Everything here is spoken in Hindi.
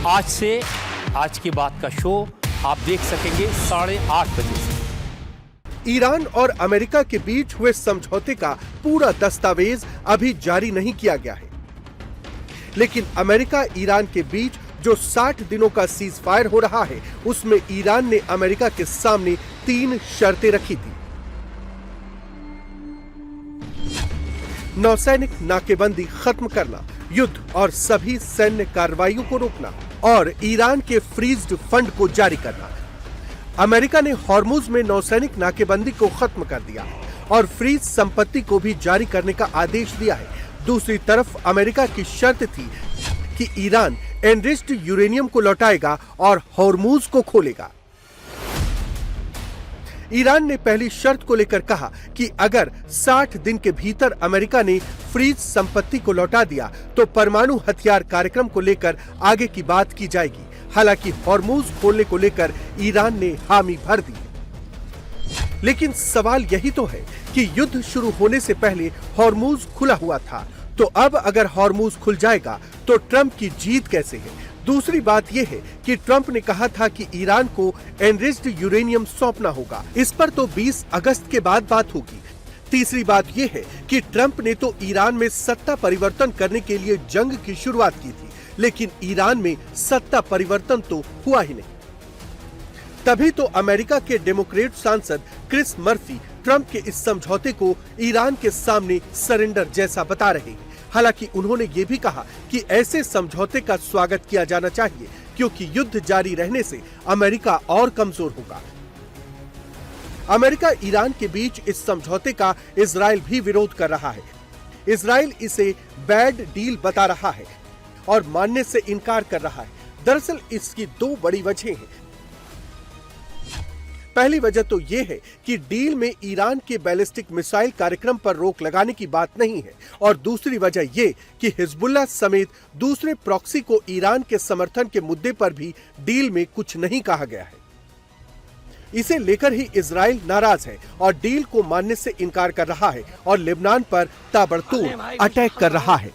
आज से आज की बात का शो आप देख सकेंगे 8:30 बजे से। ईरान और अमेरिका के बीच हुए समझौते का पूरा दस्तावेज अभी जारी नहीं किया गया है, लेकिन अमेरिका ईरान के बीच जो 60 दिनों का सीज फायर हो रहा है, उसमें ईरान ने अमेरिका के सामने 3 शर्तें रखी थी। नौसैनिक नाकेबंदी खत्म करना, युद्ध और सभी सैन्य कार्रवाइयों को रोकना और ईरान के फ्रीज्ड फंड को जारी करना। अमेरिका ने हॉर्मुज में नौसैनिक नाकेबंदी को खत्म कर दिया और फ्रीज संपत्ति को भी जारी करने का आदेश दिया है। दूसरी तरफ अमेरिका की शर्त थी कि ईरान एनरिच्ड यूरेनियम को लौटाएगा और हॉर्मुज को खोलेगा। ईरान ने पहली शर्त को लेकर कहा कि अगर 60 दिन के भीतर अमेरिका ने फ्रीज संपत्ति को लौटा दिया तो परमाणु हथियार कार्यक्रम को लेकर आगे की बात की जाएगी। हालांकि हॉर्मुज खोलने को लेकर ईरान ने हामी भर दी, लेकिन सवाल यही तो है कि युद्ध शुरू होने से पहले हॉर्मुज खुला हुआ था, तो अब अगर हॉर्मुज खुल जाएगा तो ट्रंप की जीत कैसे है? दूसरी बात यह है कि ट्रंप ने कहा था कि ईरान को एनरिच्ड यूरेनियम सौंपना होगा। इस पर तो 20 अगस्त के बाद बात होगी। तीसरी बात यह है कि ट्रंप ने तो ईरान में सत्ता परिवर्तन करने के लिए जंग की शुरुआत की थी, लेकिन ईरान में सत्ता परिवर्तन तो हुआ ही नहीं। तभी तो अमेरिका के डेमोक्रेट सांसद क्रिस मर्फी ट्रंप के इस समझौते को ईरान के सामने सरेंडर जैसा बता रहे हैं। हालांकि उन्होंने ये भी कहा कि ऐसे समझौते का स्वागत किया जाना चाहिए, क्योंकि युद्ध जारी रहने से अमेरिका और कमजोर होगा। अमेरिका ईरान के बीच इस समझौते का इजराइल भी विरोध कर रहा है। इजराइल इसे बैड डील बता रहा है और मानने से इनकार कर रहा है। दरअसल इसकी 2 बड़ी वजह हैं। पहली वजह तो यह है कि डील में ईरान के बैलिस्टिक मिसाइल कार्यक्रम पर रोक लगाने की बात नहीं है, और दूसरी वजह यह कि हिजबुल्लाह समेत दूसरे प्रॉक्सी को ईरान के समर्थन के मुद्दे पर भी डील में कुछ नहीं कहा गया है। इसे लेकर ही इजराइल नाराज है और डील को मानने से इनकार कर रहा है और लेबनान पर ताबड़तोड़ अटैक कर रहा है।